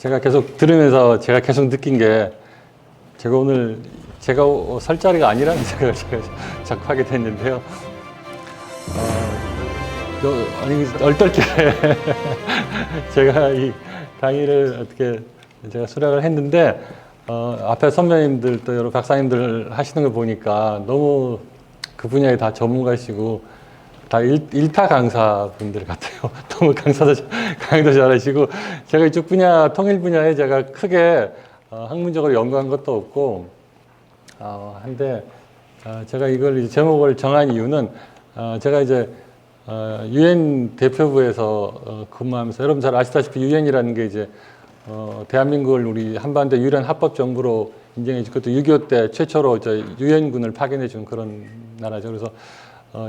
제가 계속 들으면서 제가 계속 느낀 게 제가 오늘 제가 설 자리가 아니라는 제가 자꾸 하게 됐는데요. 아니 얼떨결에 제가 이 강의를 어떻게 제가 수락을 했는데 앞에 선배님들 또 여러 박사님들 하시는 걸 보니까 너무 그 분야에 다 전문가시고 다 일타 강사분들 같아요. 너무 강의도 잘하시고 제가 이쪽 분야 통일 분야에 제가 크게 학문적으로 연구한 것도 없고 한데 제가 이걸 이제 제목을 정한 이유는 제가 이제 유엔 대표부에서 근무하면서 여러분 잘 아시다시피 유엔이라는 게 이제 대한민국을 우리 한반도 유일한 합법 정부로 인정해 준 것도 6.25 때 최초로 이제 유엔군을 파견해 준 그런 나라죠. 그래서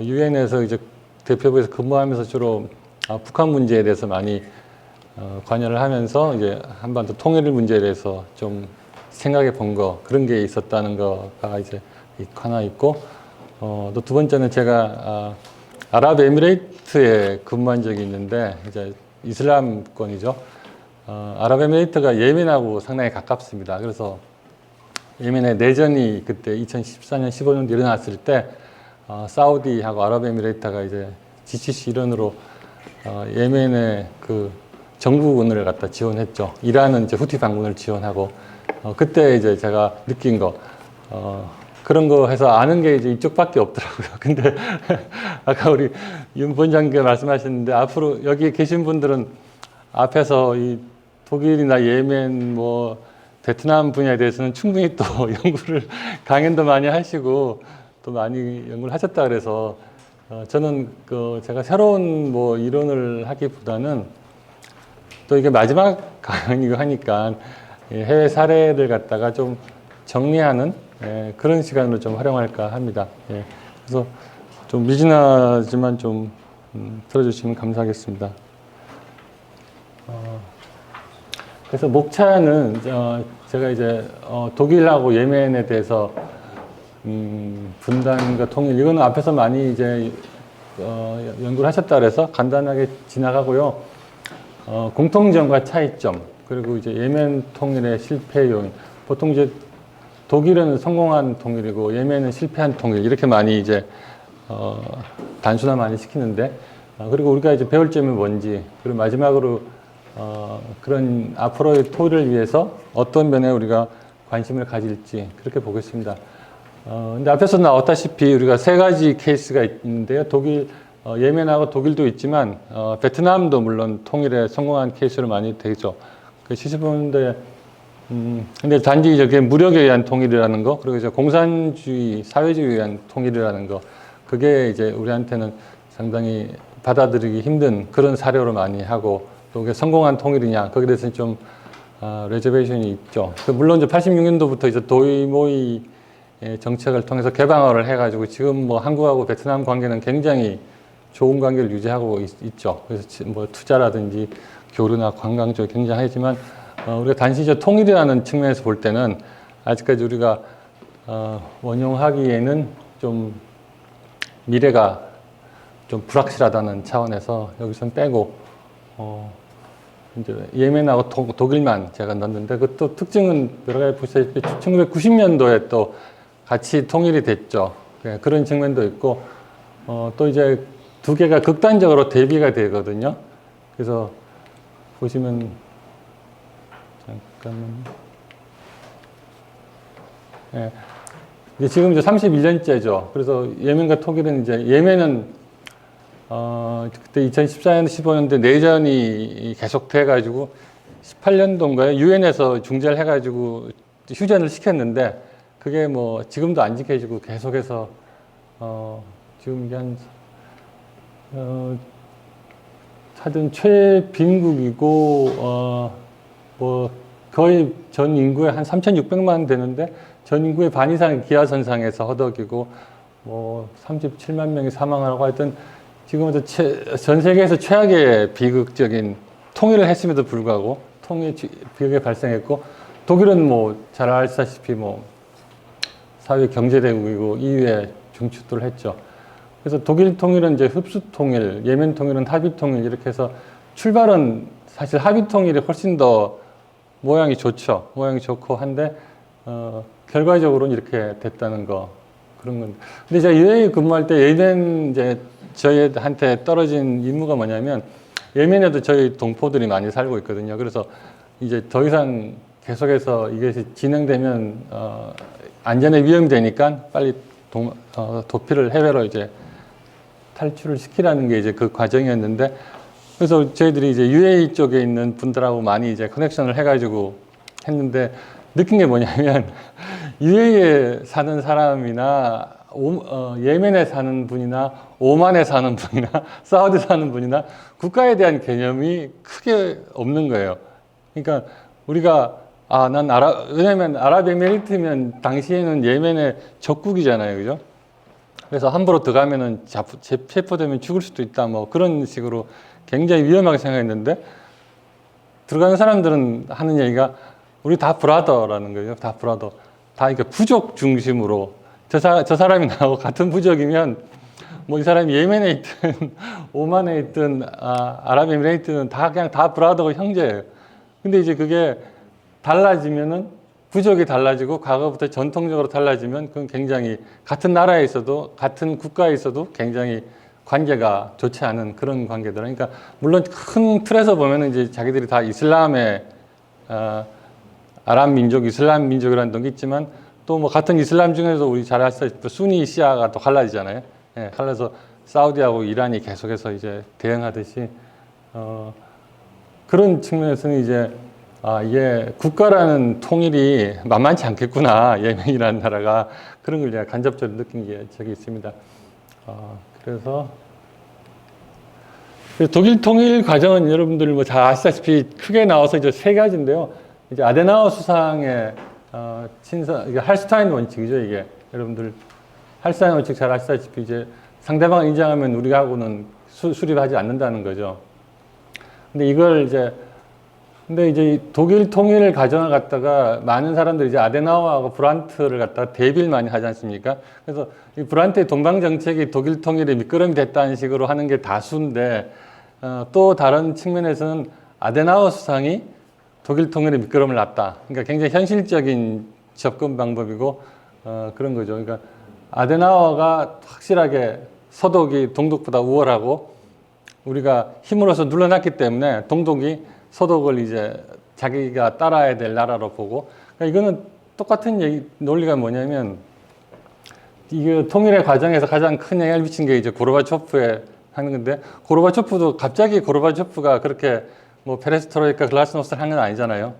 유엔에서 이제 대표부에서 근무하면서 주로 북한 문제에 대해서 많이 관여를 하면서 이제 한반도 통일 문제에 대해서 좀 생각해 본 거 그런 게 있었다는 거가 이제 하나 있고 또 두 번째는 제가 아랍에미레이트에 근무한 적이 있는데 이제 이슬람권이죠. 아랍에미레이트가 예멘하고 상당히 가깝습니다. 그래서 예멘의 내전이 그때 2014년, 15년 일어났을 때 사우디하고 아랍에미레이트가 이제 GCC 일원으로 예멘의 그 정부군을 갖다 지원했죠. 이란은 이제 후티 반군을 지원하고 그때 이제 제가 느낀 거 그런 거 해서 아는 게 이제 이쪽밖에 없더라고요. 근데 아까 우리 윤 본장님께서 말씀하셨는데 앞으로 여기 계신 분들은 앞에서 이 독일이나 예멘 뭐 베트남 분야에 대해서는 충분히 또 연구를 강연도 많이 하시고 또 많이 연구를 하셨다 그래서 저는 그 제가 새로운 뭐 이론을 하기보다는 또 이게 마지막 강연이고 하니까 해외 사례를 갖다가 좀 정리하는 그런 시간으로 좀 활용할까 합니다. 그래서 좀 미진하지만 좀 들어주시면 감사하겠습니다. 그래서 목차는 제가 이제 독일하고 예멘에 대해서 분단과 통일 이거는 앞에서 많이 이제 연구를 하셨다 그래서 간단하게 지나가고요. 공통점과 차이점 그리고 이제 예멘 통일의 실패 요인 보통 이제 독일은 성공한 통일이고 예멘은 실패한 통일 이렇게 많이 이제 단순화 많이 시키는데 그리고 우리가 이제 배울 점이 뭔지 그리고 마지막으로 그런 앞으로의 토의를 위해서 어떤 면에 우리가 관심을 가질지 그렇게 보겠습니다. 근데 앞에서 나왔다시피 우리가 세 가지 케이스가 있는데요. 독일, 예멘하고 독일도 있지만 베트남도 물론 통일에 성공한 케이스로 많이 되죠. 그 70년대 근데 단지 저게 무력에 의한 통일이라는 거 그리고 이제 공산주의, 사회주의에 의한 통일이라는 거 그게 이제 우리한테는 상당히 받아들이기 힘든 그런 사료로 많이 하고 또 그게 성공한 통일이냐 거기에 대해서는 좀 레저베이션이 있죠. 물론 이제 86년도부터 이제 도이모이 정책을 통해서 개방을 해가지고 지금 뭐 한국하고 베트남 관계는 굉장히 좋은 관계를 유지하고 있죠. 그래서 뭐 투자라든지 교류나 관광 쪽이 굉장하지만 우리가 단지 저 통일이라는 측면에서 볼 때는 아직까지 우리가 원용하기에는 좀 미래가 좀 불확실하다는 차원에서 여기선 빼고 이제 예멘하고 독일만 제가 넣었는데 그 또 특징은 여러 가지 보시다시피 1990년도에 또 같이 통일이 됐죠. 그런 측면도 있고 또 이제 두 개가 극단적으로 대비가 되거든요. 그래서 보시면 잠깐만요. 이제 지금 이제 31년째죠. 그래서 예멘과 독일은 이제 예멘은 그때 2014년, 15년대 내전이 계속돼 가지고 18년도인가요? 유엔에서 중재를 해가지고 휴전을 시켰는데 그게 뭐 지금도 안 지켜지고 계속해서 지금 이게 한 하여튼 최빈국이고 뭐 거의 전 인구의 한 3,600만 되는데 전 인구의 반 이상이 기아선상에서 허덕이고 뭐 37만 명이 사망하고 하여튼 지금은 전 세계에서 최악의 비극적인 통일을 했음에도 불구하고 통일 비극이 발생했고 독일은 뭐 잘 아시다시피 뭐 사회 경제 대국이고 EU에 중추를 했죠. 그래서 독일 통일은 이제 흡수 통일, 예멘 통일은 합의 통일 이렇게 해서 출발은 사실 합의 통일이 훨씬 더 모양이 좋죠. 모양이 좋고 한데 결과적으로는 이렇게 됐다는 거 그런 건데. 근데 제가 UAE 근무할 때 예멘 이제 저희한테 떨어진 임무가 뭐냐면 예멘에도 저희 동포들이 많이 살고 있거든요. 그래서 이제 더 이상 계속해서 이게 진행되면 안전에 위험이 되니까 빨리 도피를 해외로 이제 탈출을 시키라는 게 이제 그 과정이었는데, 그래서 저희들이 이제 UAE 쪽에 있는 분들하고 많이 이제 커넥션을 해가지고 했는데 느낀 게 뭐냐면 UAE에 사는 사람이나 예멘에 사는 분이나 오만에 사는 분이나 사우디 사는 분이나 국가에 대한 개념이 크게 없는 거예요. 그러니까 우리가 왜냐면 아랍에미리트면 당시에는 예멘의 적국이잖아요, 그죠? 그래서 함부로 들어가면은 체포되면 죽을 수도 있다, 뭐 그런 식으로 굉장히 위험하게 생각했는데, 들어가는 사람들은 하는 얘기가 우리 다 브라더라는 거예요. 다 브라더. 다 이렇게 부족 중심으로 저 사람이 나하고 같은 부족이면 뭐 이 사람이 예멘에 있든 오만에 있든 아랍에미레이트는 다 그냥 다 브라더고 형제예요. 근데 이제 그게 달라지면은 부족이 달라지고 과거부터 전통적으로 달라지면 그건 굉장히 같은 나라에 있어도 같은 국가에 있어도 굉장히 관계가 좋지 않은 그런 관계들. 그러니까 물론 큰 틀에서 보면은 이제 자기들이 다 이슬람의 아랍 민족, 이슬람 민족이라는 게 있지만 또 뭐 같은 이슬람 중에서 우리 잘 아시다시피 수니 시아가 또 갈라지잖아요. 예, 갈라서 사우디하고 이란이 계속해서 이제 대응하듯이 그런 측면에서는 이제 이게 국가라는 통일이 만만치 않겠구나, 예멘이라는 나라가. 그런 걸 제가 간접적으로 느낀 게 저기 있습니다. 그래서 독일 통일 과정은 여러분들 뭐 잘 아시다시피 크게 나와서 이제 세 가지인데요. 이제 아데나워 수상의 이게 할스타인 원칙이죠, 이게. 여러분들 할스타인 원칙 잘 아시다시피 이제 상대방을 인정하면 우리하고는 수립하지 않는다는 거죠. 근데 이걸 근데 이제 독일 통일 과정을 갖다가 많은 사람들이 이제 아데나워하고 브란트를 갖다가 대비를 많이 하지 않습니까? 그래서 이 브란트의 동방 정책이 독일 통일에 밑거름이 됐다는 식으로 하는 게 다수인데, 또 다른 측면에서는 아데나워 수상이 독일 통일에 밑거름을 놨다. 그러니까 굉장히 현실적인 접근 방법이고 그런 거죠. 그러니까 아데나워가 확실하게 서독이 동독보다 우월하고 우리가 힘으로써 눌러놨기 때문에 동독이 서독을 이제 자기가 따라야 될 나라로 보고, 그러니까 이거는 똑같은 논리가 뭐냐면, 이게 통일의 과정에서 가장 큰 영향을 미친 게 이제 고르바초프에 하는 건데, 고르바초프도 갑자기 고르바초프가 그렇게 뭐 페레스트로이카 글라스노스를 한 건 아니잖아요.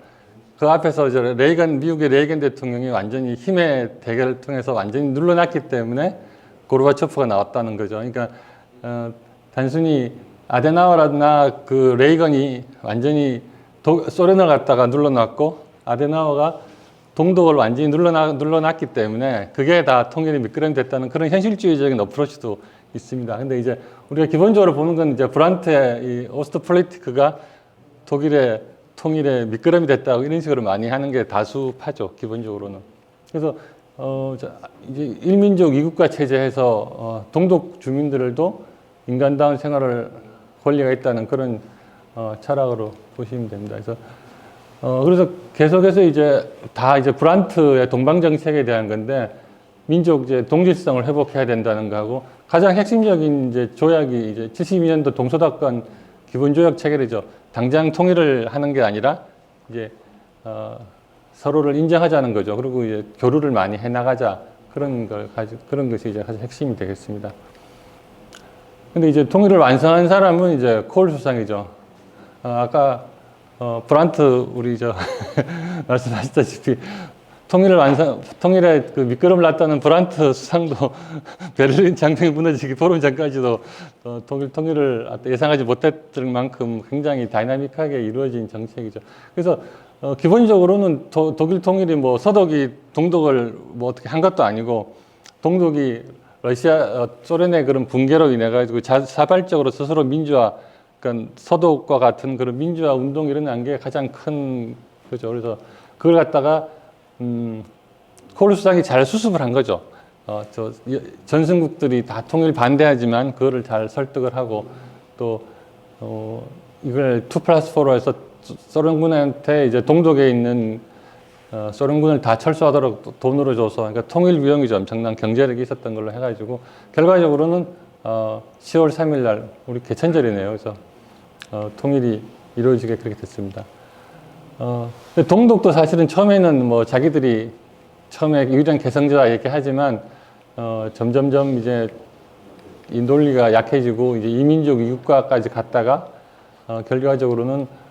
그 앞에서 이제 미국의 레이건 대통령이 완전히 힘의 대결을 통해서 완전히 눌러놨기 때문에 고르바초프가 나왔다는 거죠. 그러니까 단순히 아데나워라나 그 레이건이 완전히 소련을 갖다가 눌러놨고 아데나워가 동독을 완전히 눌러놨기 때문에 그게 다 통일이 미끄럼이 됐다는 그런 현실주의적인 어프로치도 있습니다. 근데 이제 우리가 기본적으로 보는 건 이제 브란트의 이 오스트폴리티크가 독일의 통일에 미끄럼이 됐다고 이런 식으로 많이 하는 게 다수파죠, 기본적으로는. 그래서 이제 일민족 이국가 체제에서 동독 주민들도 인간다운 생활을 권리가 있다는 그런 철학으로 보시면 됩니다. 그래서 계속해서 이제 브란트의 동방 정책에 대한 건데, 민족 동질성을 회복해야 된다는 거하고, 가장 핵심적인 이제 조약이 이제 72년도 동서답권 기본조약 체결이죠. 당장 통일을 하는 게 아니라 이제 서로를 인정하자는 거죠. 그리고 이제 교류를 많이 해나가자, 그런 것이 이제 가장 핵심이 되겠습니다. 근데 이제 통일을 완성한 사람은 이제 콜 수상이죠. 아까 브란트 우리 말씀하셨다시피 통일에 그 밑거름을 놨다는 브란트 수상도 베를린 장벽이 무너지기 보름 전까지도 통일을 예상하지 못했을 만큼 굉장히 다이나믹하게 이루어진 정책이죠. 그래서 기본적으로는 독일 통일이 뭐 서독이 동독을 뭐 어떻게 한 것도 아니고, 동독이 소련의 그런 붕괴로 인해 가지고 자발적으로 스스로 그러니까 서독과 같은 그런 민주화 운동이 일어난 게 가장 큰 거죠. 그래서 그걸 갖다가 콜 수상이 잘 수습을 한 거죠. 전승국들이 다 통일 반대하지만 그거를 잘 설득을 하고, 또 이걸 2+4로 해서 소련군한테 이제 동독에 있는 소련군을 다 철수하도록 돈으로 줘서, 그러니까 통일 위용이죠. 엄청난 경제력이 있었던 걸로 해가지고 결과적으로는 10월 3일 날 우리 개천절이네요. 그래서 통일이 이루어지게 그렇게 됐습니다. 동독도 사실은 처음에는 뭐 자기들이 처음에 유일한 개성주다 이렇게 하지만 점점점 이제 이 논리가 약해지고 이제 이민족 이국가까지 갔다가 결과적으로는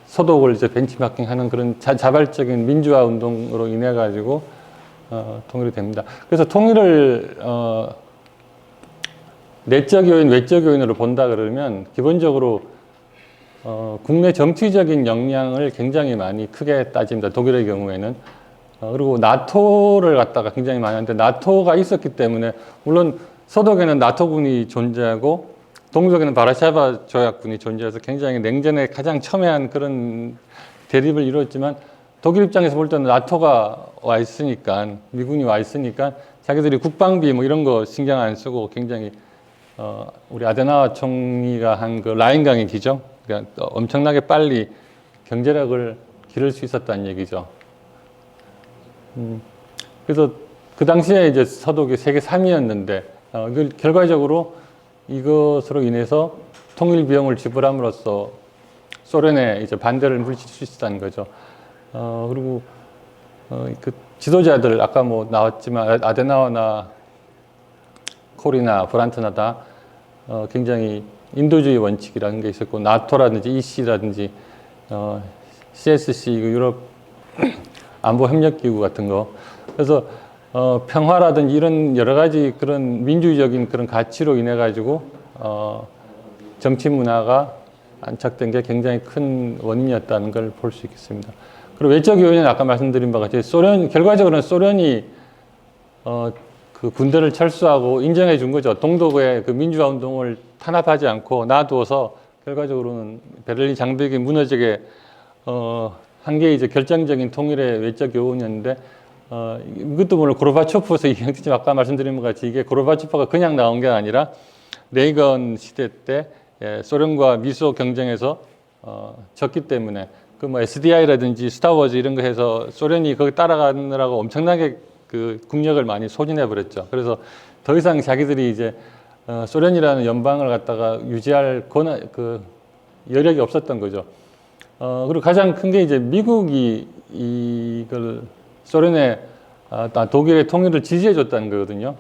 소독을 이제 벤치마킹하는 그런 자발적인 민주화 운동으로 인해 가지고 통일이 됩니다. 그래서 통일을 내적 요인, 외적 요인으로 본다 그러면 기본적으로 국내 정치적인 역량을 굉장히 많이 크게 따집니다. 독일의 경우에는. 그리고 나토를 갖다가 굉장히 많이 하는데 나토가 있었기 때문에 물론 서독에는 나토군이 존재하고 동독에는 바르샤바 조약군이 존재해서 굉장히 냉전에 가장 첨예한 그런 대립을 이루었지만 독일 입장에서 볼 때는 나토가 와 있으니까 미군이 와 있으니까 자기들이 국방비 뭐 이런 거 신경 안 쓰고 굉장히 우리 아데나와 총리가 한 그 라인강의 기죠. 그러니까 엄청나게 빨리 경제력을 기를 수 있었다는 얘기죠. 그래서 그 당시에 이제 서독이 세계 3위였는데 결과적으로 이것으로 인해서 통일 비용을 지불함으로써 소련의 이제 반대를 물리칠 수 있었다는 거죠. 그리고 그 지도자들 아까 뭐 나왔지만 아데나워나 콜이나 브란트나 다 굉장히 인도주의 원칙이라는 게 있었고 나토라든지 EC라든지 CSC 유럽 안보협력기구 같은 거 그래서 평화라든지 이런 여러 가지 그런 민주적인 그런 가치로 인해 가지고 정치 문화가 안착된 게 굉장히 큰 원인이었다는 걸 볼 수 있겠습니다. 그리고 외적 요인은 아까 말씀드린 바와 같이 결과적으로는 소련이 그 군대를 철수하고 인정해 준 거죠. 동독의 그 민주화 운동을 탄압하지 않고 놔두어서 결과적으로는 베를린 장벽이 무너지게 한 게 이제 결정적인 통일의 외적 요인이었는데 이것도 물론 고르바초프에서 이행됐지만 아까 말씀드린 것 같이 이게 고르바초프가 그냥 나온 게 아니라 레이건 시대 때 소련과 미소 경쟁에서 졌기 때문에 그 뭐 SDI라든지 스타워즈 이런 거 해서 소련이 거기 따라가느라고 엄청나게 그 국력을 많이 소진해 버렸죠. 그래서 더 이상 자기들이 이제 소련이라는 연방을 갖다가 유지할 그 여력이 없었던 거죠. 그리고 가장 큰 게 이제 미국이 이걸 소련의 독일의 통일을 지지해 줬다는 거거든요.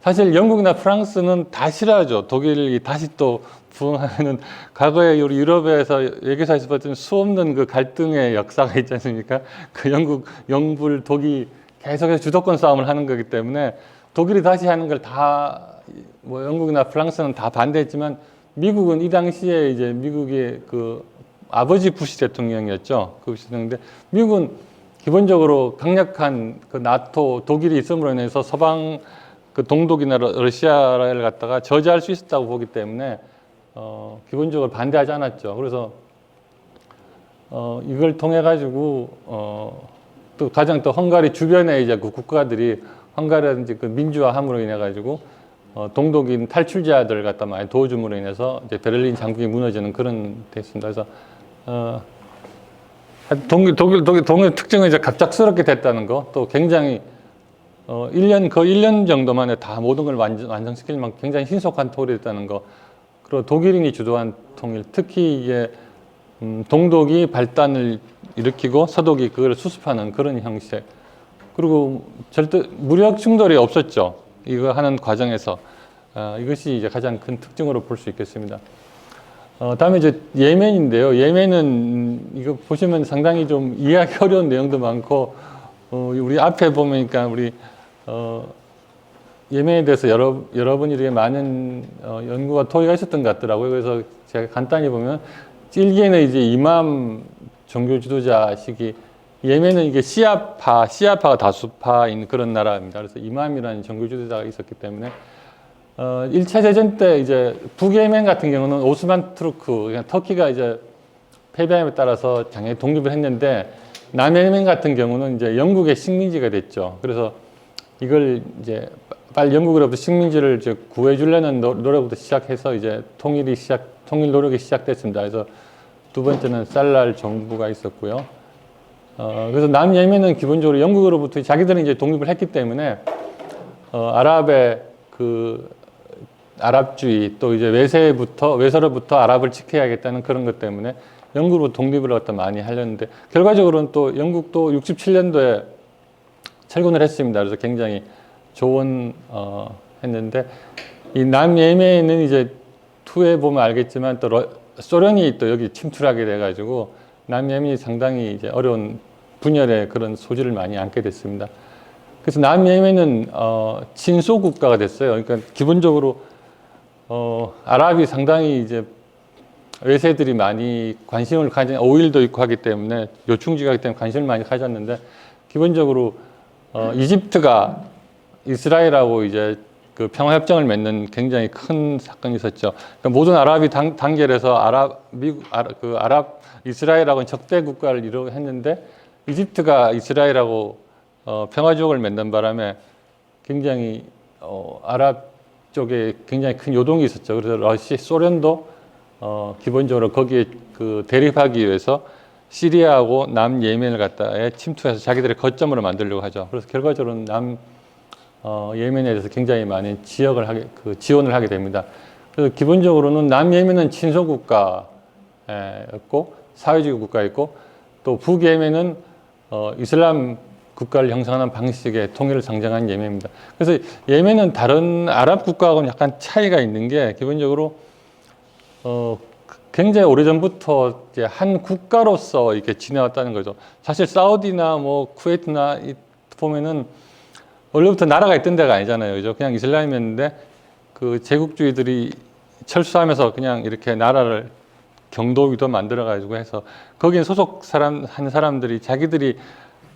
사실 영국이나 프랑스는 다 싫어하죠. 독일이 다시 또 부흥하면은 과거에 우리 유럽에서 외교사에서 봤던 수없는 그 갈등의 역사가 있지 않습니까? 그 영불, 독이 계속해서 주도권 싸움을 하는 거기 때문에 독일이 다시 하는 걸 다 뭐 영국이나 프랑스는 다 반대했지만 미국은 이 당시에 이제 미국의 그 아버지 부시 대통령이었죠. 그 부시 대통령인데 미국은 기본적으로 강력한 그 나토 독일이 있음으로 인해서 서방 그 동독이나 러시아를 갖다가 저지할 수 있었다고 보기 때문에 기본적으로 반대하지 않았죠. 그래서 이걸 통해 가지고 또 가장 또 헝가리 주변에 이제 그 국가들이 헝가리라든지 그 민주화함으로 인해 가지고 동독인 탈출자들 갖다 많이 도와줌으로 인해서 이제 베를린 장벽이 무너지는 그런 됐습니다. 그래서 독일 특징은 이제 갑작스럽게 됐다는 거, 또 굉장히 1년 정도 만에 다 모든 걸 완성시킬 만큼 굉장히 신속한 통일이 됐다는 거, 그리고 독일인이 주도한 통일, 특히 이게 동독이 발단을 일으키고 서독이 그걸 수습하는 그런 형식, 그리고 절대 무력 충돌이 없었죠. 이거 하는 과정에서 이것이 이제 가장 큰 특징으로 볼 수 있겠습니다. 다음에 이제 예멘인데요. 예멘은 이거 보시면 상당히 좀 이해하기 어려운 내용도 많고 우리 앞에 보니까 우리 예멘에 대해서 여러분이 이렇게 많은 연구와 토의가 있었던 것 같더라고요. 그래서 제가 간단히 보면 일기에는 이제 이맘 종교 지도자식이 예멘은 이게 시아파가 다수파인 그런 나라입니다. 그래서 이맘이라는 종교 지도자가 있었기 때문에 1차 대전 때 이제 북예멘 같은 경우는 오스만 투르크, 터키가 이제 패배함에 따라서 당연히 독립을 했는데 남예멘 같은 경우는 이제 영국의 식민지가 됐죠. 그래서 이걸 이제 빨리 영국으로부터 식민지를 이제 구해주려는 노력부터 시작해서 이제 통일 노력이 시작됐습니다. 그래서 두 번째는 살랄 정부가 있었고요. 그래서 남예멘은 기본적으로 영국으로부터 자기들은 이제 독립을 했기 때문에 아랍의 그 아랍주의 또 이제 외세로부터 아랍을 지켜야겠다는 그런 것 때문에 영국으로 독립을 갖다 많이 하려는데 결과적으로는 또 영국도 67년도에 철군을 했습니다. 그래서 굉장히 좋은 했는데 이 남예멘은 이제 후에 보면 알겠지만 또 소련이 또 여기 침투를 하게 돼가지고 남예멘이 상당히 이제 어려운 분열의 그런 소지를 많이 안게 됐습니다. 그래서 남예멘은 친소 국가가 됐어요. 그러니까 기본적으로 아랍이 상당히 이제 외세들이 많이 관심을 가진 오일도 있고 하기 때문에 요충지가 하기 때문에 관심을 많이 가졌는데 기본적으로 이집트가 이스라엘하고 이제 그 평화협정을 맺는 굉장히 큰 사건이 있었죠. 그러니까 모든 아랍이 단결해서 아랍 이스라엘하고는 적대 국가를 이루려 했는데 이집트가 이스라엘하고 평화조약을 맺는 바람에 굉장히 아랍 쪽에 굉장히 큰 요동이 있었죠. 그래서 소련도 기본적으로 거기에 그 대립하기 위해서 시리아하고 남예멘을 갖다에 침투해서 자기들의 거점으로 만들려고 하죠. 그래서 결과적으로는 예멘에 대해서 굉장히 많은 지원을 하게 됩니다. 그래서 기본적으로는 남예멘은 친소 국가였고 사회주의 국가였고 또 북예멘은 이슬람 국가를 형성하는 방식의 통일을 상징한 예멘입니다. 그래서 예멘은 다른 아랍 국가하고는 약간 차이가 있는 게 기본적으로 굉장히 오래전부터 이제 한 국가로서 이렇게 지내왔다는 거죠. 사실 사우디나 뭐 쿠웨이트나 보면은 원래부터 나라가 있던 데가 아니잖아요. 그죠? 그냥 이슬람이었는데 그 제국주의들이 철수하면서 그냥 이렇게 나라를 경도위도 만들어가지고 해서 거기에 한 사람들이 자기들이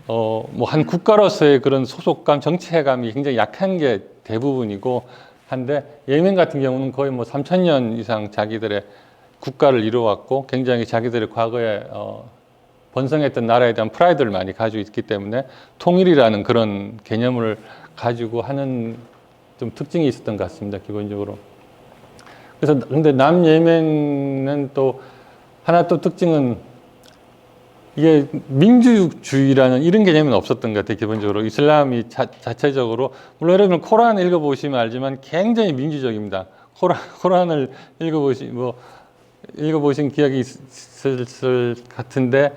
뭐 한 국가로서의 그런 소속감, 정체감이 굉장히 약한 게 대부분이고 한데 예멘 같은 경우는 거의 뭐 3,000년 이상 자기들의 국가를 이루어왔고 굉장히 자기들의 과거에 번성했던 나라에 대한 프라이드를 많이 가지고 있기 때문에 통일이라는 그런 개념을 가지고 하는 좀 특징이 있었던 것 같습니다. 기본적으로. 그래서 근데 남예멘은 또 하나 또 특징은 이게 민주주의라는 이런 개념은 없었던 것 같아요. 기본적으로 이슬람이 자체적으로 물론 여러분 코란 읽어보시면 알지만 굉장히 민주적입니다. 코란을 읽어보신 기억이 있을 같은데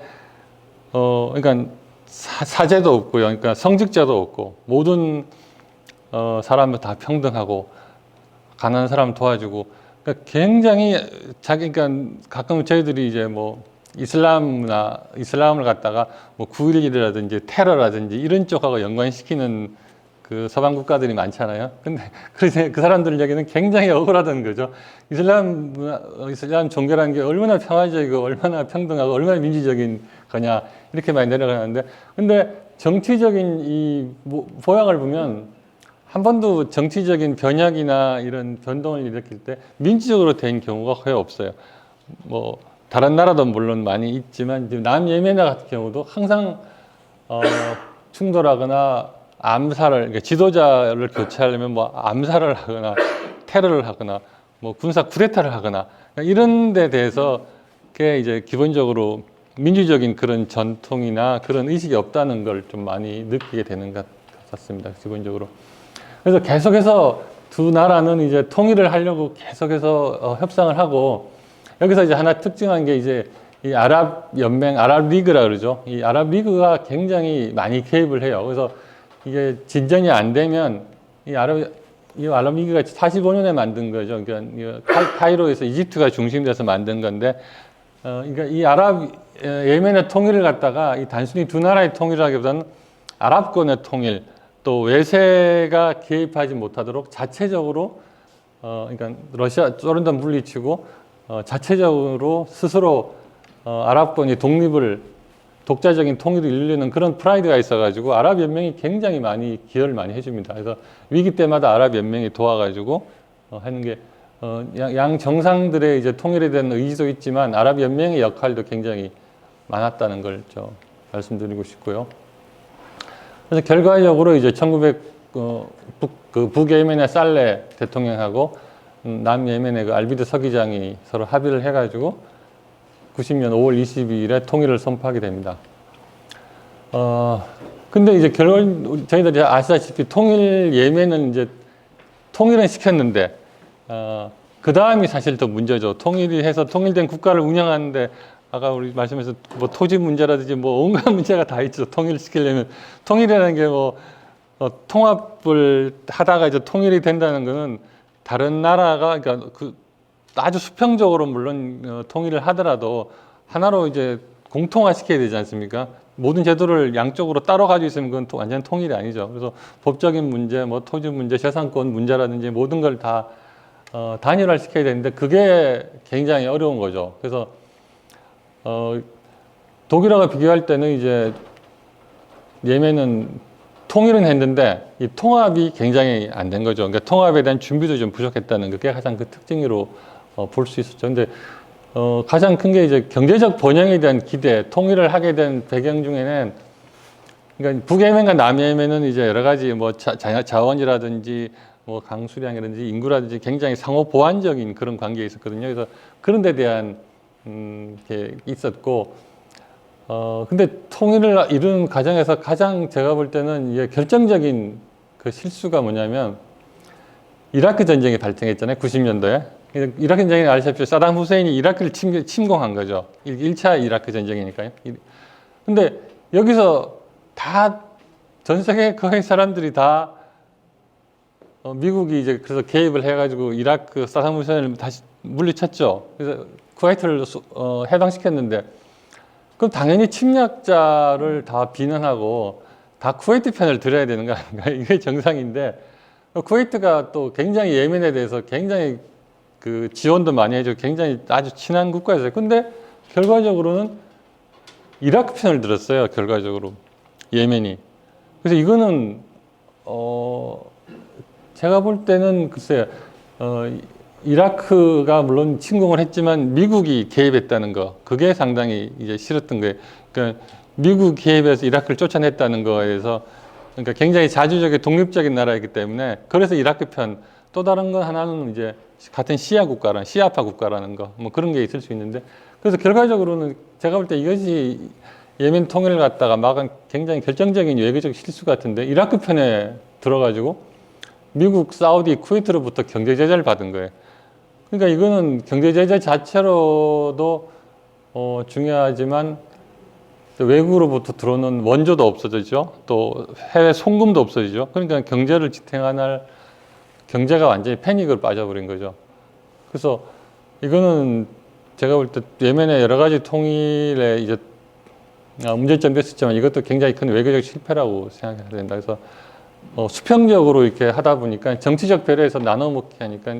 그러니까 사제도 없고요. 그러니까 성직자도 없고 모든 사람을 다 평등하고 가난한 사람 도와주고 그러니까 굉장히 그러니까 가끔 저희들이 이제 뭐 이슬람을 갖다가 뭐 9.11이라든지 테러라든지 이런 쪽하고 연관시키는 그 서방 국가들이 많잖아요. 근데 그 사람들 이야기는 굉장히 억울하다는 거죠. 이슬람 종교라는 게 얼마나 평화적이고 얼마나 평등하고 얼마나 민주적인 거냐 이렇게 많이 내려가는데 근데 정치적인 이 보양을 보면 한 번도 정치적인 변혁이나 이런 변동을 일으킬 때 민주적으로 된 경우가 거의 없어요. 뭐 다른 나라도 물론 많이 있지만 남예멘 같은 경우도 항상 충돌하거나 암살을 그러니까 지도자를 교체하려면 뭐 암살을 하거나 테러를 하거나 뭐 군사 쿠데타를 하거나 이런 데 대해서 게 이제 기본적으로 민주적인 그런 전통이나 그런 의식이 없다는 걸 좀 많이 느끼게 되는 것 같습니다. 기본적으로. 그래서 계속해서 두 나라는 이제 통일을 하려고 계속해서 협상을 하고 여기서 이제 하나 특징한 게 이제 이 아랍리그라 그러죠. 이 아랍리그가 굉장히 많이 개입을 해요. 그래서 이게 진전이 안 되면 이 아랍리그가 45년에 만든 거죠. 그러니까 카이로에서 이집트가 중심돼서 만든 건데, 그러니까 이 예멘의 통일을 갖다가 이 단순히 두 나라의 통일이라기보다는 아랍권의 통일, 또 외세가 개입하지 못하도록 자체적으로, 그러니까 소련도 물리치고 자체적으로 스스로 아랍권이 독자적인 통일을 이루려는 그런 프라이드가 있어가지고 아랍연맹이 굉장히 많이 기여를 많이 해줍니다. 그래서 위기 때마다 아랍연맹이 도와가지고 하는 게 양 정상들의 이제 통일에 대한 의지도 있지만 아랍연맹의 역할도 굉장히 많았다는 걸 말씀드리고 싶고요. 그래서 결과적으로 이제 북예멘의 살레 대통령하고 남예멘의 그 알비드 서기장이 서로 합의를 해가지고 90년 5월 22일에 통일을 선포하게 됩니다. 근데 이제 저희들이 아시다시피 통일 예매는 이제 통일은 시켰는데, 그 다음이 사실 더 문제죠. 통일이 해서 통일된 국가를 운영하는데, 아까 우리 말씀에서 뭐 토지 문제라든지 뭐 온갖 문제가 다 있죠. 통일을 시키려면. 통일이라는 게 뭐, 통합을 하다가 이제 통일이 된다는 거는 다른 나라가, 그러니까 아주 수평적으로 물론 통일을 하더라도 하나로 이제 공통화 시켜야 되지 않습니까? 모든 제도를 양쪽으로 따로 가지고 있으면 그건 완전 통일이 아니죠. 그래서 법적인 문제, 뭐 토지 문제, 재산권 문제라든지 모든 걸 다 단일화 시켜야 되는데 그게 굉장히 어려운 거죠. 그래서 독일하고 비교할 때는 이제 예멘은 통일은 했는데 이 통합이 굉장히 안 된 거죠. 그러니까 통합에 대한 준비도 좀 부족했다는 그게 가장 그 특징으로 볼 수 있었죠. 근데 가장 큰 게 이제 경제적 번영에 대한 기대, 통일을 하게 된 배경 중에는 그러니까 북예멘과 남예멘은 이제 여러 가지 뭐 자원이라든지 뭐 강수량이라든지 인구라든지 굉장히 상호 보완적인 그런 관계에 있었거든요. 그래서 그런 데 대한 게 있었고 근데 통일을 이룬 과정에서 가장 제가 볼 때는 이게 결정적인 그 실수가 뭐냐면 이라크 전쟁이 발생했잖아요. 90년도에. 이라크 전쟁이 아시다시피 사담 후세인이 이라크를 침공한 거죠. 1차 이라크 전쟁이니까요. 근데 여기서 다 전 세계 거의 사람들이 다 미국이 이제 그래서 개입을 해가지고 이라크 사담 후세인을 다시 물리쳤죠. 그래서 쿠웨이트를 해방시켰는데 그럼 당연히 침략자를 다 비난하고 다 쿠웨이트 편을 들어야 되는 거 아닌가? 이게 정상인데 쿠웨이트가 또 굉장히 예멘에 대해서 굉장히 그 지원도 많이 해주고 굉장히 아주 친한 국가였어요. 근데 결과적으로는 이라크 편을 들었어요. 결과적으로 예멘이. 그래서 이거는 제가 볼 때는 글쎄요. 이라크가 물론 침공을 했지만 미국이 개입했다는 거 그게 상당히 이제 싫었던 거예요. 그러니까 미국 개입해서 이라크를 쫓아냈다는 거에서 그러니까 굉장히 자주적인 독립적인 나라이기 때문에 그래서 이라크 편 또 다른 건 하나는 이제 같은 시아파 국가라는 거 뭐 그런 게 있을 수 있는데 그래서 결과적으로는 제가 볼 때 이것이 예멘 통일을 갖다가 막은 굉장히 결정적인 외교적 실수 같은데 이라크 편에 들어가지고 미국, 사우디, 쿠웨이트로부터 경제 제재를 받은 거예요. 그러니까 이거는 경제 제재 자체로도 중요하지만 외국으로부터 들어오는 원조도 없어지죠. 또 해외 송금도 없어지죠. 그러니까 경제를 지탱할 경제가 완전히 패닉을 빠져버린 거죠. 그래서 이거는 제가 볼 때 예멘의 여러 가지 통일에 이제 문제점도 있었지만 이것도 굉장히 큰 외교적 실패라고 생각해야 된다. 그래서 수평적으로 이렇게 하다 보니까 정치적 배려에서 나눠먹기 하니까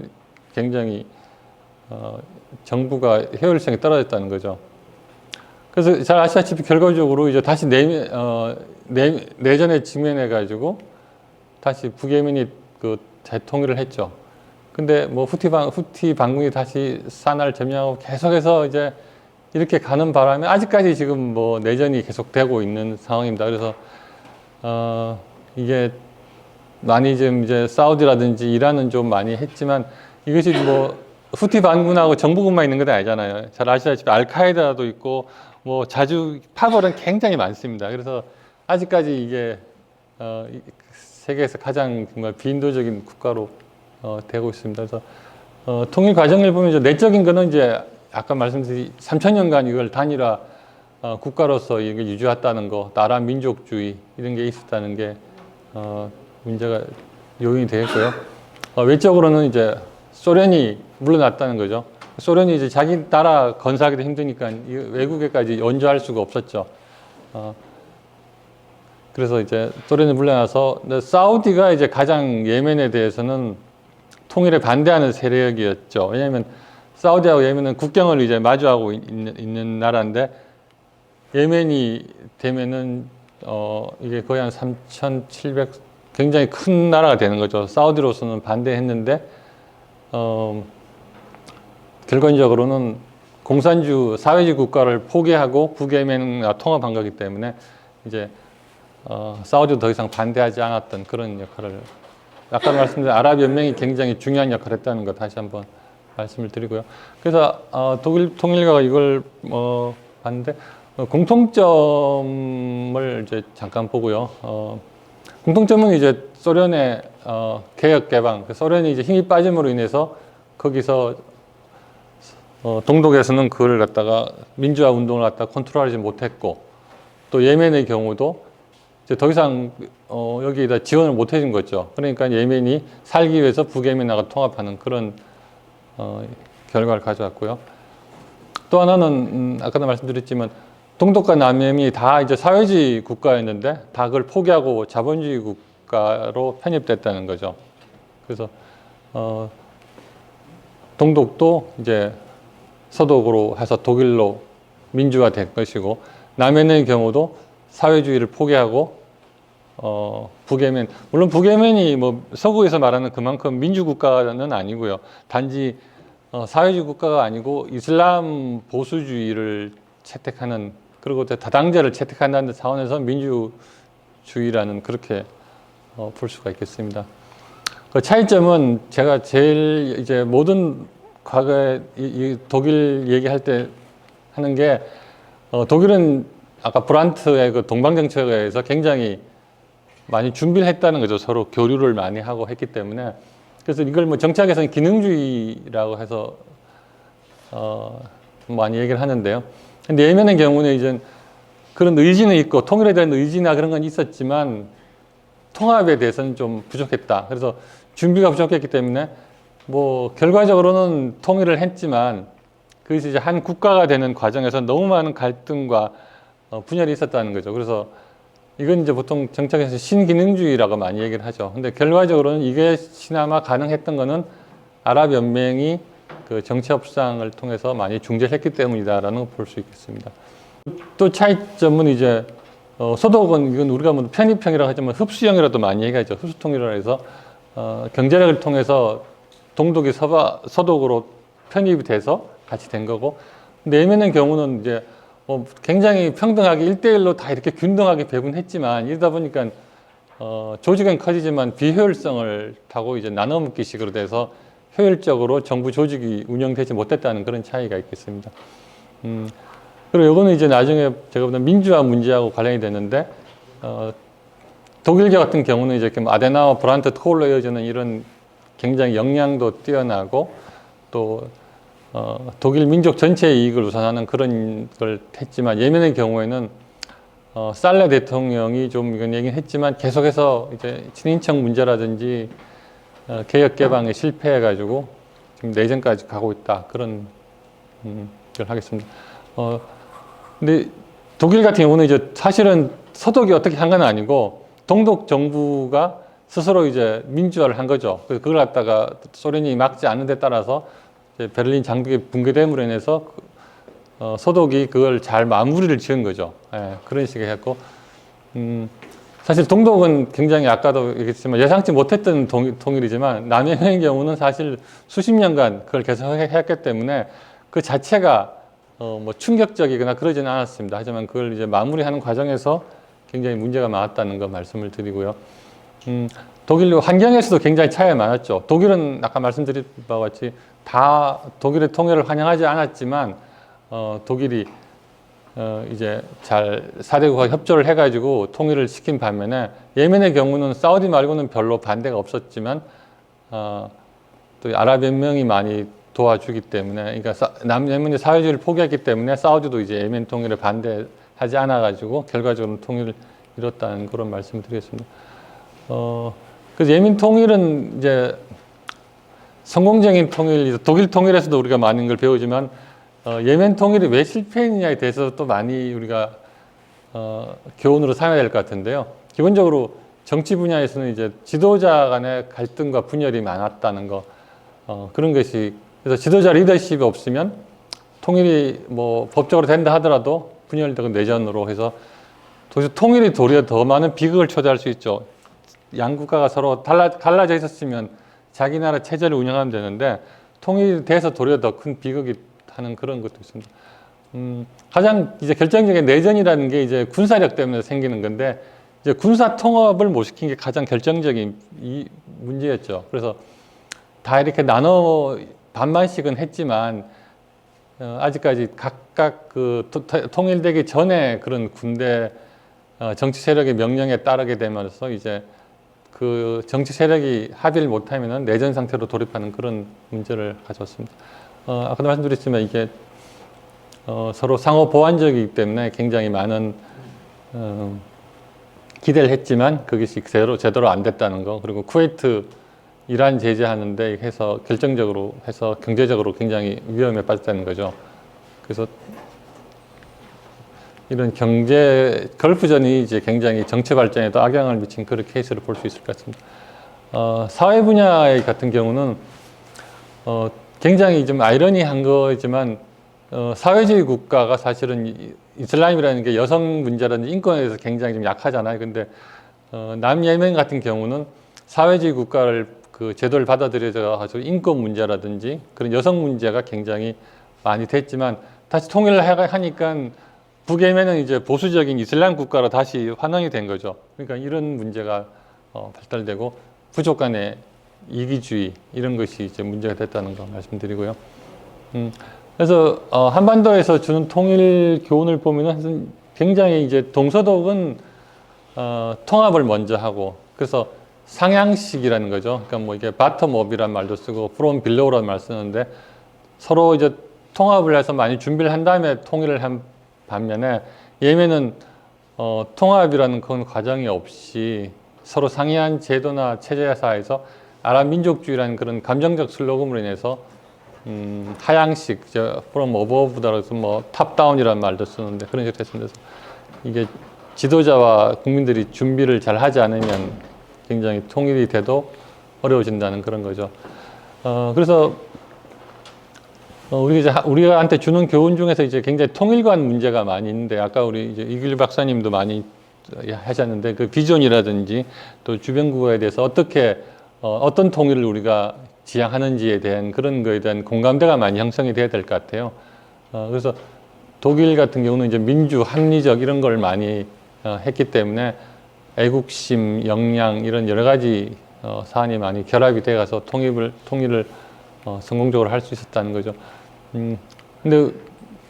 굉장히 정부가 효율성이 떨어졌다는 거죠. 그래서 잘 아시다시피 결과적으로 이제 다시 내전에 직면해가지고 다시 북예멘이 그 재통일을 했죠. 근데 뭐 후티 반군이 다시 산하를 점령하고 계속해서 이제 이렇게 가는 바람에 아직까지 지금 뭐 내전이 계속되고 있는 상황입니다. 그래서 이게 많이 좀 이제 사우디라든지 이란은 좀 많이 했지만 이것이 뭐 후티 반군하고 정부군만 있는 건 아니잖아요. 잘 아시다시피 알카에다도 있고 뭐 자주 파벌은 굉장히 많습니다. 그래서 아직까지 이게 세계에서 가장 정말 비인도적인 국가로 되고 있습니다. 그래서 통일 과정을 보면 이제 내적인 거는 이제 아까 말씀드린 3,000년간 이걸 단일화 국가로서 이걸 유지했다는 거, 나라 민족주의 이런 게 있었다는 게 문제가 요인이 되겠고요. 외적으로는 이제 소련이 물러났다는 거죠. 소련이 이제 자기 나라 건사하기도 힘드니까 외국에까지 연주할 수가 없었죠. 그래서 이제 소련이 물러나서 사우디가 이제 가장 예멘에 대해서는 통일에 반대하는 세력이었죠. 왜냐하면 사우디하고 예멘은 국경을 이제 마주하고 있는 나라인데 예멘이 되면은 이게 거의 한 3,700 굉장히 큰 나라가 되는 거죠. 사우디로서는 반대했는데 결과적으로는 공산주 사회주의 국가를 포기하고 북예멘과 통합한 거기 때문에 이제 사우디도 더 이상 반대하지 않았던 그런 역할을 아까 말씀드린 아랍연맹이 굉장히 중요한 역할을 했다는 거 다시 한번 말씀을 드리고요. 그래서 독일 통일가가 이걸 봤는데 공통점을 이제 잠깐 보고요. 공통점은 이제 소련의 개혁 개방, 소련이 이제 힘이 빠짐으로 인해서 거기서 동독에서는 그걸 갖다가 민주화 운동을 갖다가 컨트롤하지 못했고, 또 예멘의 경우도 이제 더 이상 여기에다 지원을 못 해준 거죠. 그러니까 예멘이 살기 위해서 북예멘하고 통합하는 그런 결과를 가져왔고요. 또 하나는 아까도 말씀드렸지만 동독과 남예멘이 다 이제 사회주의 국가였는데 다 그걸 포기하고 자본주의 국가로 편입됐다는 거죠. 그래서 동독도 이제 서독으로 해서 독일로 민주화된 것이고, 남예멘의 경우도 사회주의를 포기하고 북예멘, 물론 북예멘이 뭐 서구에서 말하는 그만큼 민주국가는 아니고요. 단지 사회주의 국가가 아니고 이슬람 보수주의를 채택하는, 그리고 다당제를 채택한다는 차원에서 민주주의라는 그렇게 볼 수가 있겠습니다. 그 차이점은 제가 제일 이제 모든 과거에 이 독일 얘기할 때 하는 게 독일은 아까 브란트의 그 동방정책에 의해서 굉장히 많이 준비를 했다는 거죠. 서로 교류를 많이 하고 했기 때문에. 그래서 이걸 뭐 정치학에서는 기능주의라고 해서 많이 얘기를 하는데요. 근데 예멘의 경우는 이제 그런 의지는 있고 통일에 대한 의지나 그런 건 있었지만 통합에 대해서는 좀 부족했다. 그래서 준비가 부족했기 때문에 뭐 결과적으로는 통일을 했지만 그것이 이제 한 국가가 되는 과정에서 너무 많은 갈등과 분열이 있었다는 거죠. 그래서 이건 이제 보통 정책에서 신기능주의라고 많이 얘기를 하죠. 근데 결과적으로는 이게 시나마 가능했던 거는 아랍연맹이 그 정치 협상을 통해서 많이 중재를 했기 때문이다라는 걸 볼 수 있겠습니다. 또 차이점은 이제 서독은 이건 우리가 뭐 편입형이라고 하지만 흡수형이라도 많이 얘기하죠. 흡수통일이라 해서 경제력을 통해서 동독이 서독으로 편입이 돼서 같이 된 거고, 근데 예멘의 경우는 이제 굉장히 평등하게 1대1로 다 이렇게 균등하게 배분했지만 이러다 보니까 조직은 커지지만 비효율성을 타고 이제 나눠먹기식으로 돼서 효율적으로 정부 조직이 운영되지 못했다는 그런 차이가 있겠습니다. 그리고 이거는 이제 나중에 제가 보다 민주화 문제하고 관련이 되는데 독일계 같은 경우는 이제 아데나워, 브란트, 코울로 이어지는 이런 굉장히 역량도 뛰어나고 또 독일 민족 전체의 이익을 우선하는 그런 걸 했지만, 예멘의 경우에는 살레 대통령이 좀 이건 얘기는 했지만 계속해서 이제 친인척 문제라든지 개혁 개방에 실패해가지고 지금 내전까지 가고 있다, 그런 걸 하겠습니다. 근데 독일 같은 경우는 이제 사실은 서독이 어떻게 한 건 아니고 동독 정부가 스스로 이제 민주화를 한 거죠. 그래서 그걸 갖다가 소련이 막지 않는 데 따라서 이제 베를린 장벽이 붕괴됨으로 인해서 서독이 그걸 잘 마무리를 지은 거죠. 예, 그런 식의 했고, 사실 동독은 굉장히 아까도 얘기했지만 예상치 못했던 통일이지만 남예의 경우는 사실 수십 년간 그걸 계속 했기 때문에 그 자체가 뭐 충격적이거나 그러지는 않았습니다. 하지만 그걸 이제 마무리하는 과정에서 굉장히 문제가 많았다는 거 말씀을 드리고요. 독일 환경에서도 굉장히 차이가 많았죠. 독일은 아까 말씀드린 바와 같이 다 독일의 통일을 환영하지 않았지만 독일이 이제 잘 4대국과 협조를 해가지고 통일을 시킨 반면에 예멘의 경우는 사우디 말고는 별로 반대가 없었지만 또 아랍연맹이 많이 도와주기 때문에, 그러니까 남예멘이 사회주의를 포기했기 때문에 사우디도 이제 예멘 통일을 반대하지 않아가지고 결과적으로 통일을 이뤘다는 그런 말씀을 드리겠습니다. 그래서 예멘 통일은 이제 성공적인 통일, 독일 통일에서도 우리가 많은 걸 배우지만 예멘 통일이 왜 실패했느냐에 대해서 또 많이 우리가 교훈으로 삼아야 될 것 같은데요. 기본적으로 정치 분야에서는 이제 지도자 간의 갈등과 분열이 많았다는 거, 그런 것이, 그래서 지도자 리더십이 없으면 통일이 뭐 법적으로 된다 하더라도 분열되고 내전으로 해서 도대체 통일이 도리어 더 많은 비극을 초래할 수 있죠. 양국가가 서로 갈라져 있었으면 자기 나라 체제를 운영하면 되는데 통일이 돼서 도리어 더 큰 비극이 하는 그런 것도 있습니다. 가장 이제 결정적인 내전이라는 게 이제 군사력 때문에 생기는 건데, 이제 군사 통합을 못 시킨 게 가장 결정적인 이 문제였죠. 그래서 다 이렇게 나눠 반반씩은 했지만 아직까지 각각 그 통일되기 전에 그런 군대 정치 세력의 명령에 따르게 되면서 이제 그 정치 세력이 합의를 못하면은 내전 상태로 돌입하는 그런 문제를 가져왔습니다. 아까도 말씀드렸지만 이게 서로 상호 보완적이기 때문에 굉장히 많은 기대를 했지만 그것이 제대로 안 됐다는 거, 그리고 쿠웨이트 이란 제재하는데 해서 결정적으로 해서 경제적으로 굉장히 위험에 빠졌다는 거죠. 그래서 이런 걸프전이 이제 굉장히 정치 발전에도 악영향을 미친 그런 케이스를 볼 수 있을 것 같습니다. 사회 분야 같은 경우는 굉장히 좀 아이러니한 거지만 사회주의 국가가 사실은 이슬람이라는 게 여성 문제라든지 인권에 대해서 굉장히 좀 약하잖아요. 근데 남예멘 같은 경우는 사회주의 국가를 그 제도를 받아들여져 가지고 인권 문제라든지 그런 여성 문제가 굉장히 많이 됐지만 다시 통일을 하니까 북예멘은 이제 보수적인 이슬람 국가로 다시 환원이 된 거죠. 그러니까 이런 문제가 발달되고 부족 간의 이기주의 이런 것이 이제 문제가 됐다는 거 말씀드리고요. 그래서 한반도에서 주는 통일 교훈을 보면은 굉장히 이제 동서독은 통합을 먼저 하고, 그래서 상향식이라는 거죠. 그러니까 뭐 이게 바텀업이란 말도 쓰고 프롬 빌로우라는 말 쓰는데 서로 이제 통합을 해서 많이 준비를 한 다음에 통일을 한 반면에 예멘은 통합이라는 그런 과정이 없이 서로 상이한 제도나 체제사에서 아랍 민족주의라는 그런 감정적 슬로건으로 인해서 하향식, from above라서 뭐 탑다운이라는 말도 쓰는데 그런 식으로 했습니다. 이게 지도자와 국민들이 준비를 잘 하지 않으면 굉장히 통일이 돼도 어려워진다는 그런 거죠. 그래서 우리한테 주는 교훈 중에서 이제 굉장히 통일관 문제가 많이 있는데, 아까 우리 이제 이길 박사님도 많이 하셨는데 그 비전이라든지 또 주변국가에 대해서 어떤 통일을 우리가 지향하는지에 대한 그런 거에 대한 공감대가 많이 형성이 돼야 될 것 같아요. 그래서 독일 같은 경우는 이제 민주, 합리적 이런 걸 많이 했기 때문에 애국심, 역량 이런 여러 가지 사안이 많이 결합이 돼 가서 통일을 성공적으로 할 수 있었다는 거죠. 근데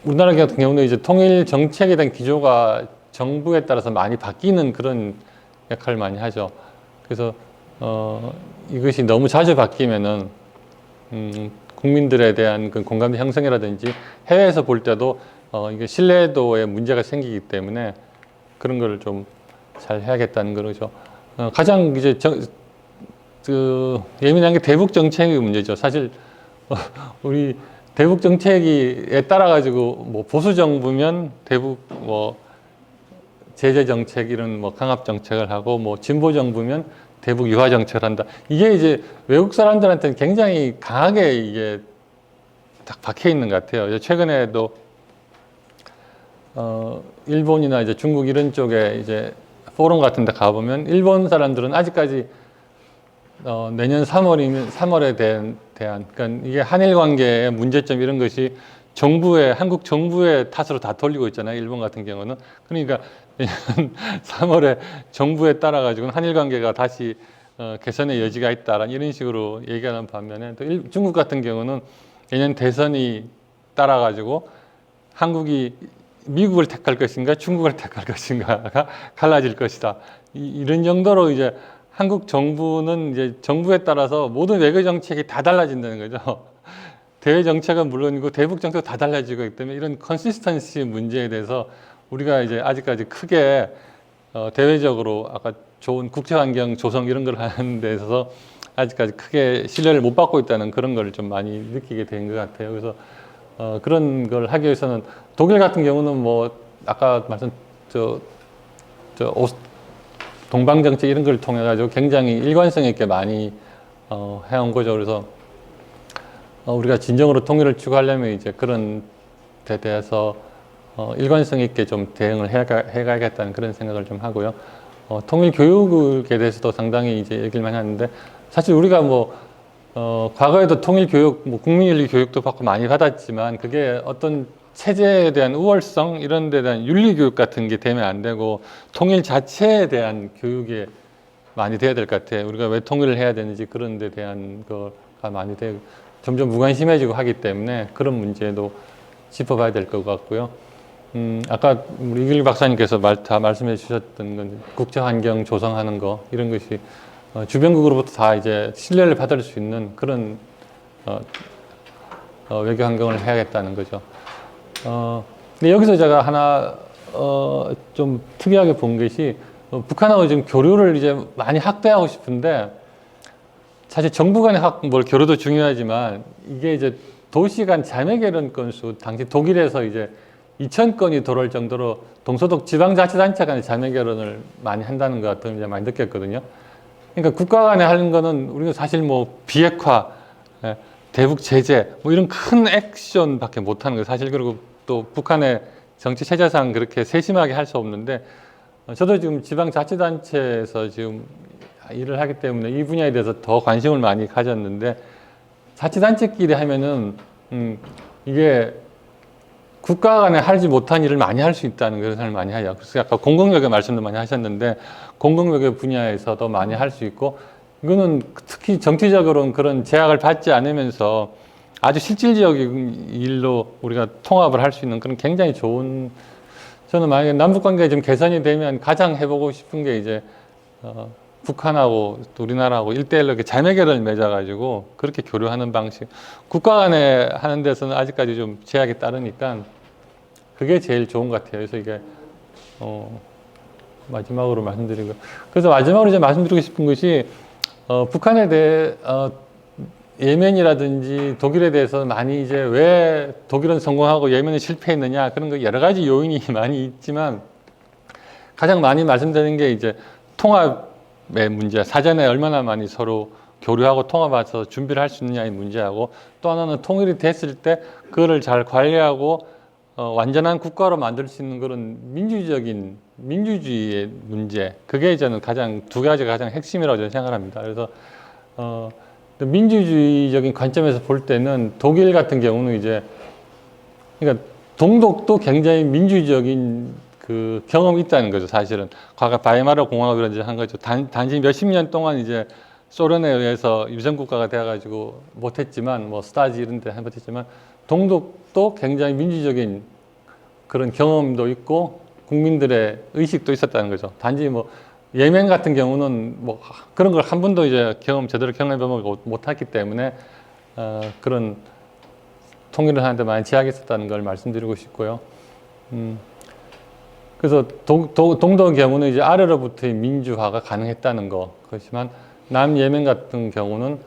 우리나라 같은 경우는 이제 통일 정책에 대한 기조가 정부에 따라서 많이 바뀌는 그런 역할을 많이 하죠. 그래서 이것이 너무 자주 바뀌면은 국민들에 대한 그 공감대 형성이라든지 해외에서 볼 때도 이게 신뢰도에 문제가 생기기 때문에 그런 걸 좀 잘 해야겠다는 거죠. 가장 이제 예민한 게 대북 정책의 문제죠. 사실 우리 대북 정책에 따라 가지고 뭐 보수 정부면 대북 뭐 제재 정책 이런 뭐 강압 정책을 하고, 뭐 진보 정부면 대북 유화 정책을 한다. 이게 이제 외국 사람들한테는 굉장히 강하게 이게 딱 박혀 있는 것 같아요. 최근에도 일본이나 이제 중국 이런 쪽에 이제 포럼 같은 데 가보면 일본 사람들은 아직까지 내년 3월에 대한 그러니까 이게 한일 관계의 문제점 이런 것이 한국 정부의 탓으로 다 돌리고 있잖아요. 일본 같은 경우는. 그러니까 내년 3월에 정부에 따라 가지고는 한일 관계가 다시 개선의 여지가 있다라는 이런 식으로 얘기하는 반면에, 또 중국 같은 경우는 내년 대선이 따라 가지고 한국이 미국을 택할 것인가 중국을 택할 것인가가 갈라질 것이다. 이런 정도로 이제 한국 정부는 이제 정부에 따라서 모든 외교 정책이 다 달라진다는 거죠. 대외 정책은 물론이고 대북 정책도 다 달라지고 있기 때문에 이런 컨시스턴시 문제에 대해서 우리가 이제 아직까지 크게 대외적으로 아까 좋은 국제 환경 조성 이런 걸 하는 데 있어서 아직까지 크게 신뢰를 못 받고 있다는 그런 걸 좀 많이 느끼게 된 것 같아요. 그래서 그런 걸 하기 위해서는 독일 같은 경우는 뭐 아까 말씀 동방 정책 이런 걸 통해 가지고 굉장히 일관성 있게 많이 해온 거죠. 그래서 우리가 진정으로 통일을 추구하려면 이제 그런 데 대해서 일관성 있게 좀 대응을 해가야겠다는 그런 생각을 좀 하고요. 통일 교육에 대해서도 상당히 이제 얘기를 많이 하는데, 사실 우리가 뭐 과거에도 통일 교육, 뭐 국민윤리 교육도 받고 많이 받았지만 그게 어떤 체제에 대한 우월성 이런 데 대한 윤리 교육 같은 게 되면 안 되고 통일 자체에 대한 교육이 많이 돼야 될 것 같아요. 우리가 왜 통일을 해야 되는지 그런 데 대한 거가 많이 되고, 점점 무관심해지고 하기 때문에 그런 문제도 짚어봐야 될 것 같고요. 아까 우리 이길 박사님께서 다 말씀해 주셨던 건 국제환경 조성하는 거 이런 것이 주변국으로부터 다 이제 신뢰를 받을 수 있는 그런 외교 환경을 해야겠다는 거죠. 근데 여기서 제가 하나 좀 특이하게 본 것이 북한하고 지금 교류를 이제 많이 확대하고 싶은데 사실 정부 간의 교류도 중요하지만 이게 이제 도시 간 자매 결혼 건수 당시 독일에서 이제 2,000건이 들어올 정도로 동서독 지방자치단체 간의 자매 결혼을 많이 한다는 것 같은 이제 많이 느꼈거든요. 그러니까 국가 간에 하는 거는 우리가 사실 뭐 비핵화, 대북 제재 뭐 이런 큰 액션밖에 못 하는 거예요. 사실 그리고 또 북한의 정치 체제상 그렇게 세심하게 할 수 없는데 저도 지금 지방자치단체에서 지금 일을 하기 때문에 이 분야에 대해서 더 관심을 많이 가졌는데 자치단체끼리 하면은 이게 국가 간에 하지 못한 일을 많이 할 수 있다는 그런 생각을 많이 해요. 그래서 아까 공공외교 말씀도 많이 하셨는데 공공외교 분야에서도 많이 할 수 있고 이거는 특히 정치적으로는 그런 제약을 받지 않으면서 아주 실질적인 일로 우리가 통합을 할 수 있는 그런 굉장히 좋은 저는 만약에 남북관계가 좀 개선이 되면 가장 해보고 싶은 게 이제 북한하고 또 우리나라하고 1대1로 이렇게 자매결을 맺어가지고 그렇게 교류하는 방식. 국가 간에 하는 데서는 아직까지 좀 제약이 따르니까 그게 제일 좋은 것 같아요. 그래서 이게, 마지막으로 말씀드리고. 그래서 마지막으로 이제 말씀드리고 싶은 것이, 북한에 대해, 예멘이라든지 독일에 대해서 많이 이제 왜 독일은 성공하고 예멘은 실패했느냐 그런 거 여러 가지 요인이 많이 있지만 가장 많이 말씀드리는 게 이제 통합의 문제, 사전에 얼마나 많이 서로 교류하고 통합해서 준비를 할 수 있느냐의 문제하고 또 하나는 통일이 됐을 때 그거를 잘 관리하고 완전한 국가로 만들 수 있는 그런 민주주의의 문제 그게 저는 두 가지가 가장 핵심이라고 저는 생각합니다. 그래서 민주주의적인 관점에서 볼 때는 독일 같은 경우는 이제 그러니까 동독도 굉장히 민주적인 그 경험이 있다는 거죠. 사실은 과거 바이마르 공화국을 이제 한 거죠. 단지 몇십 년 동안 이제 소련에 의해서 유전국가가 되어가지고 못했지만 뭐 스타지 이런 데 못했지만 동독도 굉장히 민주적인 그런 경험도 있고 국민들의 의식도 있었다는 거죠. 단지 뭐 예멘 같은 경우는 뭐 그런 걸 한 번도 이제 제대로 경험해보지 못했기 때문에 그런 통일을 하는데 많이 제약이 있었다는 걸 말씀드리고 싶고요. 그래서 동독의 경우는 이제 아래로부터의 민주화가 가능했다는 거. 그렇지만 남예멘 같은 경우는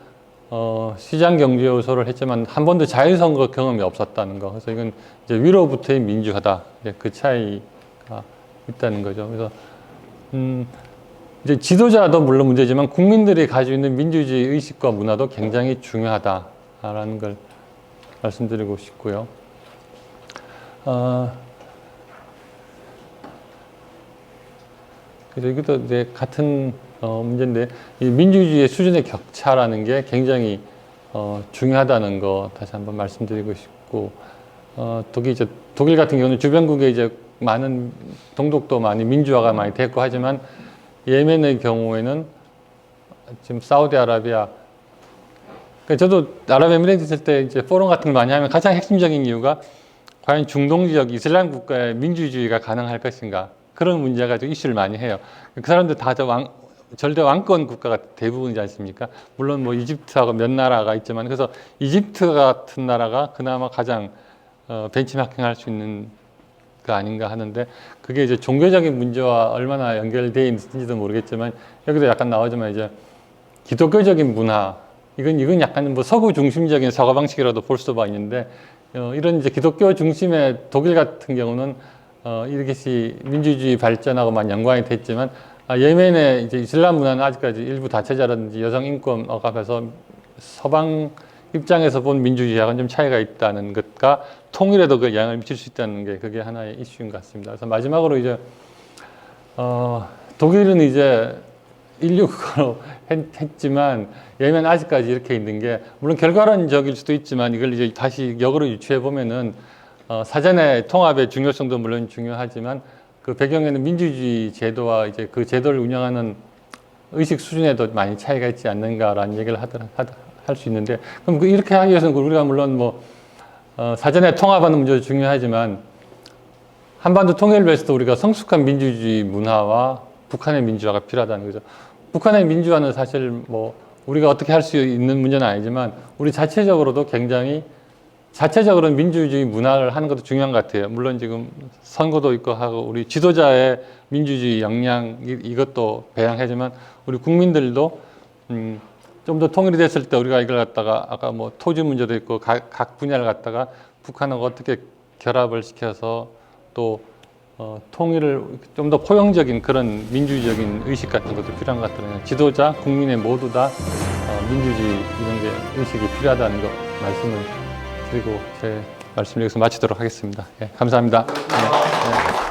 시장 경제 요소를 했지만 한 번도 자유선거 경험이 없었다는 거. 그래서 이건 이제 위로부터의 민주화다. 이제 그 차이가 있다는 거죠. 그래서 이제 지도자도 물론 문제지만 국민들이 가지고 있는 민주주의 의식과 문화도 굉장히 중요하다라는 걸 말씀드리고 싶고요. 그래서 이것도 이제 같은 문제인데 이 민주주의의 수준의 격차라는 게 굉장히 중요하다는 거 다시 한번 말씀드리고 싶고 독일 같은 경우는 주변국에 이제 많은 동독도 많이 민주화가 많이 됐고 하지만 예멘의 경우에는 지금 사우디아라비아 그러니까 저도 아랍에미레이트 있을 때 이제 포럼 같은 거 많이 하면 가장 핵심적인 이유가 과연 중동 지역 이슬람 국가의 민주주의가 가능할 것인가 그런 문제 가지고 이슈를 많이 해요. 그 사람들 다 절대 왕권 국가가 대부분이지 않습니까? 물론 뭐 이집트하고 몇 나라가 있지만 그래서 이집트 같은 나라가 그나마 가장 벤치마킹할 수 있는 거 아닌가 하는데 그게 이제 종교적인 문제와 얼마나 연결되어 있는지도 모르겠지만 여기도 약간 나오지만 이제 기독교적인 문화 이건 약간 뭐 서구 중심적인 사고 방식이라도 볼 수가 있는데 이런 이제 기독교 중심의 독일 같은 경우는 이것이 민주주의 발전하고만 연관이 됐지만 예멘의 이제 이슬람 문화는 아직까지 일부 다처제라든지 여성 인권 억압해서 서방 입장에서 본 민주주의하고는 좀 차이가 있다는 것과 통일에도 그 영향을 미칠 수 있다는 게 그게 하나의 이슈인 것 같습니다. 그래서 마지막으로 이제 독일은 이제 인류국가로 했지만 예멘 아직까지 이렇게 있는 게 물론 결과론적일 수도 있지만 이걸 이제 다시 역으로 유추해 보면은 사전에 통합의 중요성도 물론 중요하지만 그 배경에는 민주주의 제도와 이제 그 제도를 운영하는 의식 수준에도 많이 차이가 있지 않는가라는 얘기를 할 수 있는데, 그럼 이렇게 하기 위해서는 우리가 물론 뭐 사전에 통합하는 문제도 중요하지만 한반도 통일을 위해서도 우리가 성숙한 민주주의 문화와 북한의 민주화가 필요하다는 거죠. 북한의 민주화는 사실 뭐 우리가 어떻게 할 수 있는 문제는 아니지만 우리 자체적으로도 굉장히 자체적으로 민주주의 문화를 하는 것도 중요한 것 같아요. 물론 지금 선거도 있고 하고 우리 지도자의 민주주의 역량 이것도 배양하지만 우리 국민들도 좀 더 통일이 됐을 때 우리가 이걸 갖다가 아까 뭐 토지 문제도 있고 각 분야를 갖다가 북한하고 어떻게 결합을 시켜서 또 통일을 좀 더 포용적인 그런 민주주의적인 의식 같은 것도 필요한 것 같아요. 지도자, 국민의 모두 다 민주주의 이런 게 의식이 필요하다는 거 말씀을 드리고 제 말씀 여기서 마치도록 하겠습니다. 예, 감사합니다. 네, 네.